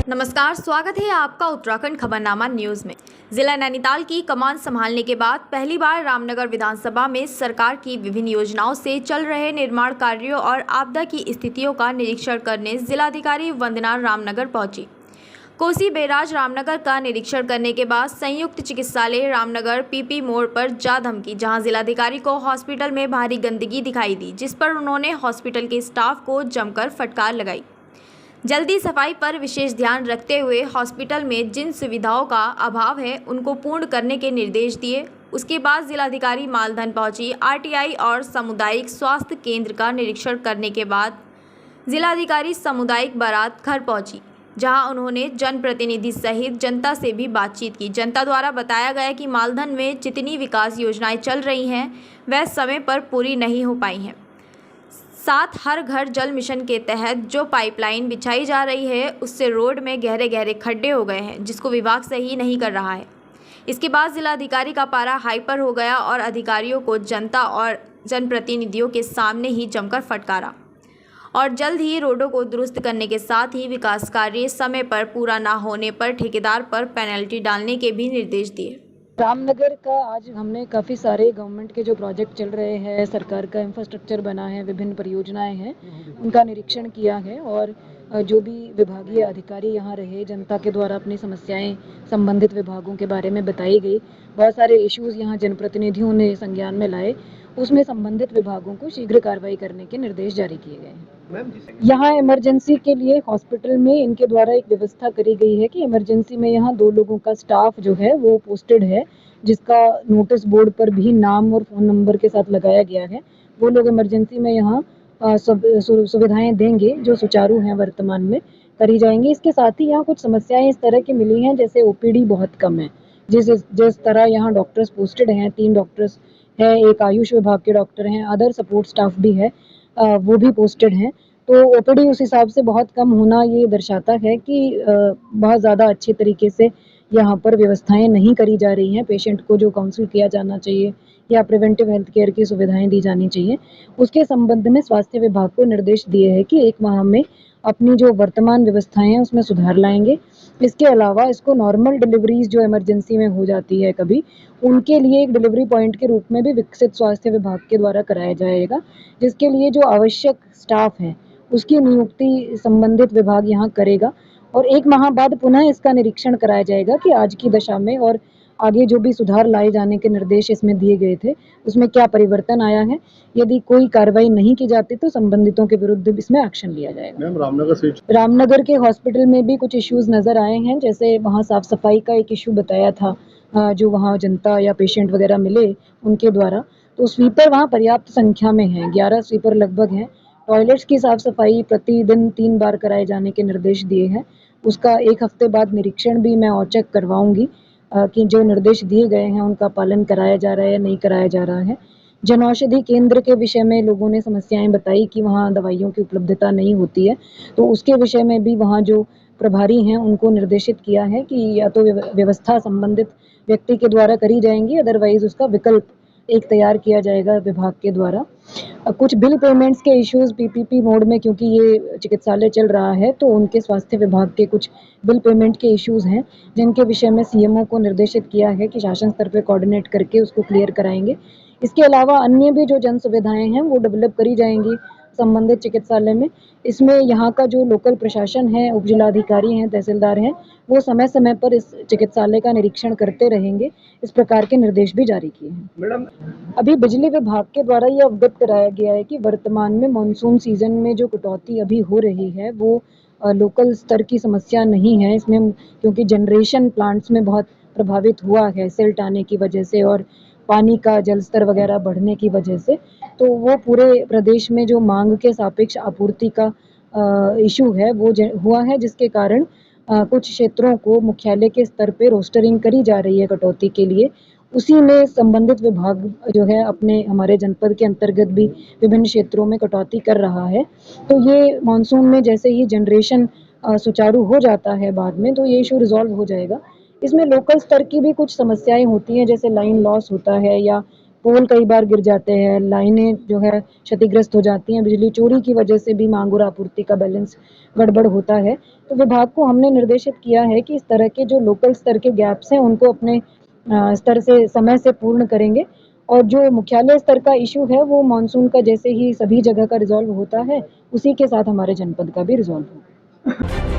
नमस्कार, स्वागत है आपका उत्तराखंड खबरनामा न्यूज़ में। जिला नैनीताल की कमान संभालने के बाद पहली बार रामनगर विधानसभा में सरकार की विभिन्न योजनाओं से चल रहे निर्माण कार्यों और आपदा की स्थितियों का निरीक्षण करने जिलाधिकारी वंदना रामनगर पहुंची। कोसी बैराज रामनगर का निरीक्षण करने के बाद संयुक्त चिकित्सालय रामनगर पीपी मोड़ पर जा धमकी, जहां जिलाधिकारी को हॉस्पिटल में भारी गंदगी दिखाई दी, जिस पर उन्होंने हॉस्पिटल के स्टाफ को जमकर फटकार लगाई। जल्दी सफाई पर विशेष ध्यान रखते हुए हॉस्पिटल में जिन सुविधाओं का अभाव है उनको पूर्ण करने के निर्देश दिए। उसके बाद जिलाधिकारी मालधन पहुंची। आरटीआई और सामुदायिक स्वास्थ्य केंद्र का निरीक्षण करने के बाद जिलाधिकारी सामुदायिक बारात घर पहुंची, जहां उन्होंने जनप्रतिनिधि सहित जनता से भी बातचीत की। जनता द्वारा बताया गया कि मालधन में जितनी विकास योजनाएं चल रही हैं वह समय पर पूरी नहीं हो पाई हैं। साथ हर घर जल मिशन के तहत जो पाइपलाइन बिछाई जा रही है उससे रोड में गहरे गहरे खड्डे हो गए हैं, जिसको विभाग सही नहीं कर रहा है। इसके बाद जिलाधिकारी का पारा हाइपर हो गया और अधिकारियों को जनता और जनप्रतिनिधियों के सामने ही जमकर फटकारा और जल्द ही रोडों को दुरुस्त करने के साथ ही विकास कार्य समय पर पूरा ना होने पर ठेकेदार पर पेनल्टी डालने के भी निर्देश दिए। रामनगर का आज हमने काफ़ी सारे गवर्नमेंट के जो प्रोजेक्ट चल रहे हैं, सरकार का इंफ्रास्ट्रक्चर बना है, विभिन्न परियोजनाएं हैं, उनका निरीक्षण किया है और जो भी विभागीय अधिकारी यहाँ रहे, जनता के द्वारा अपनी समस्याएं संबंधित विभागों के बारे में बताई गई। बहुत सारे इश्यूज़ यहाँ जनप्रतिनिधियों ने संज्ञान में लाए, उसमें संबंधित विभागों को शीघ्र कार्रवाई करने के निर्देश जारी किए गए हैं। यहाँ इमरजेंसी के लिए हॉस्पिटल में इनके द्वारा एक व्यवस्था करी गई है कि इमरजेंसी में यहाँ 2 लोगों का स्टाफ जो है वो पोस्टेड है, जिसका नोटिस बोर्ड पर भी नाम और फ़ोन नंबर के साथ लगाया गया है। वो लोग इमरजेंसी में यहाँ सुविधाएं देंगे जो सुचारू हैं, वर्तमान में करी जाएंगी। इसके साथ ही यहाँ कुछ समस्याएं इस तरह की मिली हैं, जैसे ओपीडी बहुत कम है। जिस तरह यहाँ डॉक्टर्स पोस्टेड हैं, 3 डॉक्टर्स है, एक आयुष विभाग के डॉक्टर हैं, अदर सपोर्ट स्टाफ भी है, वो भी पोस्टेड हैं। तो ओपीडी उस हिसाब से बहुत कम होना ये दर्शाता है कि बहुत ज़्यादा अच्छे तरीके से यहाँ पर व्यवस्थाएं नहीं करी जा रही हैं। पेशेंट को जो काउंसिल किया जाना चाहिए या प्रिवेंटिव हेल्थ केयर की सुविधाएं दी जानी चाहिए, उसके संबंध में स्वास्थ्य विभाग को निर्देश दिए हैं कि 1 माह में अपनी जो वर्तमान व्यवस्थाएं हैं उसमें सुधार लाएंगे। इसके अलावा इसको नॉर्मल डिलीवरीज जो इमरजेंसी में हो जाती है कभी, उनके लिए एक डिलीवरी पॉइंट के रूप में भी विकसित स्वास्थ्य विभाग के द्वारा कराया जाएगा, जिसके लिए जो आवश्यक स्टाफ है उसकी नियुक्ति संबंधित विभाग यहाँ करेगा और 1 माह बाद पुनः इसका निरीक्षण कराया जाएगा कि आज की दशा में और आगे जो भी सुधार लाए जाने के निर्देश इसमें दिए गए थे उसमें क्या परिवर्तन आया है। यदि कोई कार्रवाई नहीं की जाती तो संबंधितों के विरुद्ध इसमें एक्शन लिया जाएगा। मैम, रामनगर के हॉस्पिटल में भी कुछ इश्यूज नजर आए हैं, जैसे वहाँ साफ सफाई का एक इशू बताया था, जो वहाँ जनता या पेशेंट वगैरह मिले उनके द्वारा, तो स्वीपर वहाँ पर्याप्त संख्या में हैं, 11 स्वीपर लगभग हैं। टॉयलेट्स की साफ सफाई प्रतिदिन 3 बार कराए जाने के निर्देश दिए हैं। उसका 1 हफ्ते बाद निरीक्षण भी मैं औचक करवाऊंगी कि जो निर्देश दिए गए हैं उनका पालन कराया जा रहा है या नहीं कराया जा रहा है। जनौषधि केंद्र के विषय में लोगों ने समस्याएं बताई कि वहाँ दवाइयों की उपलब्धता नहीं होती है, तो उसके विषय में भी वहाँ जो प्रभारी हैं उनको निर्देशित किया है कि या तो व्यवस्था संबंधित व्यक्ति के द्वारा करी जाएंगी, अदरवाइज उसका विकल्प एक तैयार किया जाएगा विभाग के द्वारा। कुछ बिल पेमेंट्स के इश्यूज पीपीपी मोड में, क्योंकि ये चिकित्सालय चल रहा है तो उनके स्वास्थ्य विभाग के कुछ बिल पेमेंट के इश्यूज हैं, जिनके विषय में सीएमओ को निर्देशित किया है कि शासन स्तर पर कोऑर्डिनेट करके उसको क्लियर कराएंगे। इसके अलावा अन्य भी जो जन सुविधाएं हैं वो डेवलप करी जाएंगी संबंधित चिकित्सालय में। इसमें यहाँ का जो लोकल प्रशासन है, उप जिलाधिकारी हैं, तहसीलदार हैं, वो समय समय पर इस चिकित्सालय का निरीक्षण करते रहेंगे। इस प्रकार के निर्देश भी जारी किए हैं। मैडम, अभी बिजली विभाग के द्वारा ये अवगत कराया गया है कि वर्तमान में मानसून सीजन में जो कटौती अभी हो रही है वो लोकल स्तर की समस्या नहीं है इसमें, क्योंकि जनरेशन प्लांट्स में बहुत प्रभावित हुआ है सिल्ट आने की वजह से और पानी का जल स्तर वगैरह बढ़ने की वजह से, तो वो पूरे प्रदेश में जो मांग के सापेक्ष आपूर्ति का इशू है वो हुआ है, जिसके कारण कुछ क्षेत्रों को मुख्यालय के स्तर पे रोस्टरिंग करी जा रही है कटौती के लिए। उसी में संबंधित विभाग जो है अपने हमारे जनपद के अंतर्गत भी विभिन्न क्षेत्रों में कटौती कर रहा है। तो ये मानसून में जैसे ही जनरेशन सुचारू हो जाता है बाद में, तो ये इशू रिजॉल्व हो जाएगा। इसमें लोकल स्तर की भी कुछ समस्याएं होती हैं, जैसे लाइन लॉस होता है या पोल कई बार गिर जाते हैं, लाइनें जो है क्षतिग्रस्त हो जाती हैं, बिजली चोरी की वजह से भी मांग और आपूर्ति का बैलेंस गड़बड़ होता है। तो विभाग को हमने निर्देशित किया है कि इस तरह के जो लोकल स्तर के गैप्स हैं उनको अपने स्तर से समय से पूर्ण करेंगे और जो मुख्यालय स्तर का इशू है वो मानसून का जैसे ही सभी जगह का रिजॉल्व होता है उसी के साथ हमारे जनपद का भी रिजॉल्व होगा।